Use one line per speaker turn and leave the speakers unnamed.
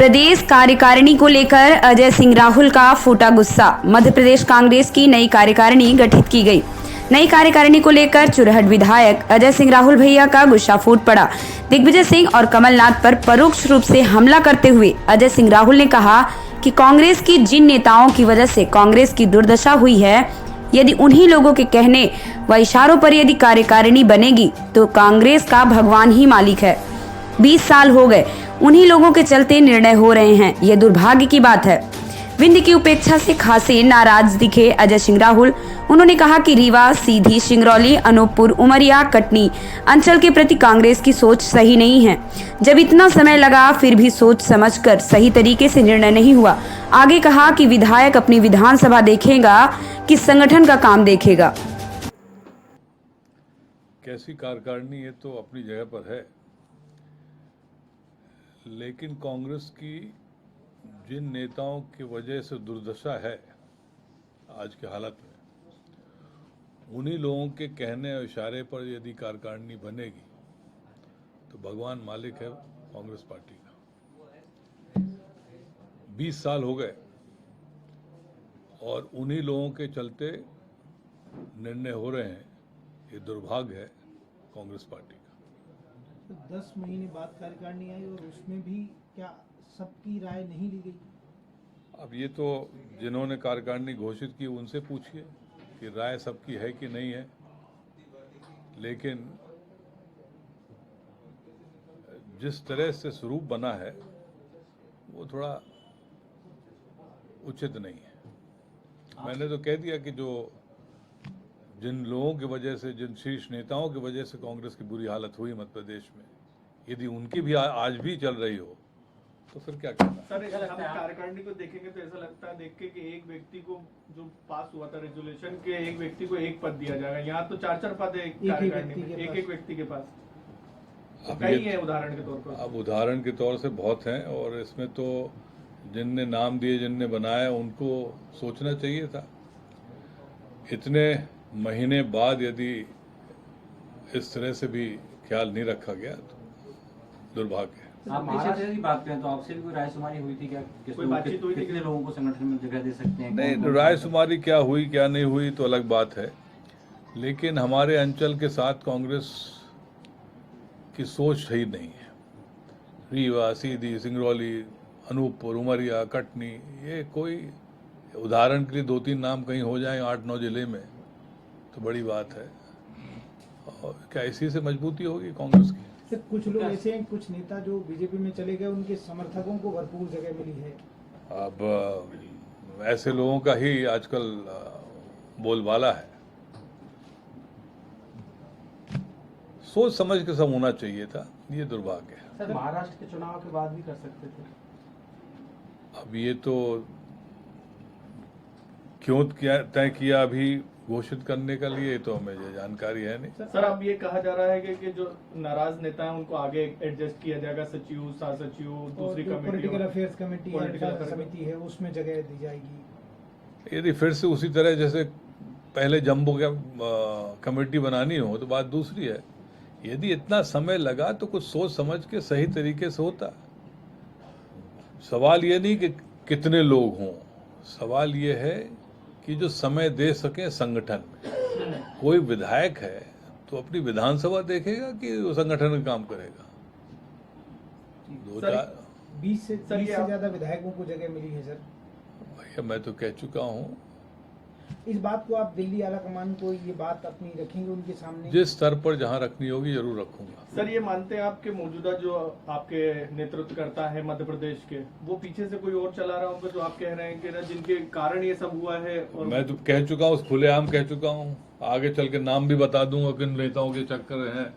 प्रदेश कार्यकारिणी को लेकर अजय सिंह राहुल का फूटा गुस्सा। मध्य प्रदेश कांग्रेस की नई कार्यकारिणी गठित की गई। नई कार्यकारिणी को लेकर चुरहट विधायक अजय सिंह राहुल भैया का गुस्सा फूट पड़ा। दिग्विजय सिंह और कमलनाथ पर परोक्ष रूप से हमला करते हुए अजय सिंह राहुल ने कहा कि कांग्रेस की जिन नेताओं की वजह से कांग्रेस की दुर्दशा हुई है, यदि उन्हीं लोगों के कहने व इशारों पर यदि कार्यकारिणी बनेगी तो कांग्रेस का भगवान ही मालिक है। 20 साल हो गए, उन्हीं लोगों के चलते निर्णय हो रहे हैं। ये दुर्भाग्य की बात है। विंध्य की उपेक्षा से खासे नाराज दिखे अजय सिंह राहुल। उन्होंने कहा कि रीवा, सीधी, सिंगरौली, अनूपपुर, उमरिया, कटनी अंचल के प्रति कांग्रेस की सोच सही नहीं है। जब इतना समय लगा फिर भी सोच समझकर सही तरीके से निर्णय नहीं हुआ। आगे कहा कि विधायक अपनी विधानसभा देखेगा कि संगठन का काम देखेगा।
कैसी कार्यकारिणी ये तो अपनी जगह पर है, लेकिन कांग्रेस की जिन नेताओं की वजह से दुर्दशा है आज के हालत में, उन्हीं लोगों के कहने और इशारे पर यदि कार्यकारिणी बनेगी तो भगवान मालिक है कांग्रेस पार्टी का। 20 साल हो गए और उन्हीं लोगों के चलते निर्णय हो रहे हैं। ये दुर्भाग्य है कांग्रेस पार्टी का।
तो 10 महीने बाद कार्यकारिणी आई और उसमें भी क्या सबकी राय नहीं ली गई?
अब ये तो जिन्होंने कार्यकारिणी घोषित की उनसे पूछिए कि राय सबकी है कि नहीं है, लेकिन जिस तरह से स्वरूप बना है वो थोड़ा उचित नहीं है। मैंने तो कह दिया कि जो जिन लोगों की वजह से, जिन शीर्ष नेताओं की वजह से कांग्रेस की बुरी हालत हुई मध्य प्रदेश में, यदि उनकी भी आज भी चल रही हो तो फिर क्या कहना।
सर, हम कार्यकारिणी को देखेंगे तो ऐसा लगता है देख के कि एक व्यक्ति को जो पास हुआ था रेजोल्यूशन के, एक व्यक्ति को एक पद दिया जाएगा। यहाँ तो 4-4 पद है कार्यकारिणी में, एक व्यक्ति के पास। कई है उदाहरण के तौर पर।
अब उदाहरण के तौर से बहुत हैं, और इसमें तो जिनने नाम दिए, जिनने बनाया, उनको सोचना चाहिए था। इतने महीने बाद यदि इस तरह से भी ख्याल नहीं रखा गया तो दुर्भाग्य है।
आप महाराष्ट्र की बात करें तो आपसे भी कोई रायशुमारी हुई थी क्या?
कोई बातचीत हुई थी?
कितने लोगों को संगठन में जगह दे सकते हैं?
नहीं, रायशुमारी क्या हुई क्या नहीं हुई तो अलग बात है, लेकिन हमारे अंचल के साथ कांग्रेस की सोच सही नहीं है। रीवा, सीधी, सिंगरौली, अनूपपुर, उमरिया, कटनी, ये कोई उदाहरण के लिए 2-3 नाम कहीं हो जाए 8-9 जिले में तो बड़ी बात है। और क्या इसी से मजबूती होगी कांग्रेस की?
कुछ लोग ऐसे हैं, कुछ नेता जो बीजेपी में चले गए, उनके समर्थकों को भरपूर जगह मिली है।
अब ऐसे लोगों का ही आजकल बोलबाला है। सोच समझ के सब होना चाहिए था, ये दुर्भाग्य है।
सर, महाराष्ट्र के चुनाव के बाद भी कर सकते थे।
अब ये तो क्यों तय किया अभी घोषित करने के लिए, तो हमें ये जानकारी है नहीं।
सर, अब ये कहा जा रहा है कि जो नाराज नेता हैं उनको आगे एडजस्ट किया जाएगा, सचिव, सह सचिव, दूसरी कमेटी,
पॉलिटिकल अफेयर्स कमेटी समिति है, उसमें जगह दी जाएगी।
यदि फिर से उसी तरह जैसे पहले जम्बो कमेटी बनानी हो तो बात दूसरी है। यदि इतना समय लगा तो कुछ सोच समझ के सही तरीके से होता। सवाल ये नहीं कि कितने लोग हों, सवाल ये है कि जो समय दे सके संगठन में। कोई विधायक है तो अपनी विधानसभा देखेगा कि वो संगठन में काम करेगा।
20 से ज्यादा विधायकों को जगह मिली है सर।
भैया मैं तो कह चुका हूँ।
इस बात को आप दिल्ली आला कमान को ये बात अपनी रखेंगे उनके सामने?
जिस स्तर पर जहाँ रखनी होगी जरूर रखूंगा।
सर, ये मानते हैं आपके मौजूदा जो आपके नेतृत्व करता है मध्य प्रदेश के, वो पीछे से कोई और चला रहा होगा जो आप कह रहे हैं कि ना जिनके कारण ये सब हुआ है? और
मैं तो कह चुका हूँ, खुलेआम कह चुका हूँ। आगे चल के नाम भी बता दूंगा किन नेताओं के चक्कर हैं।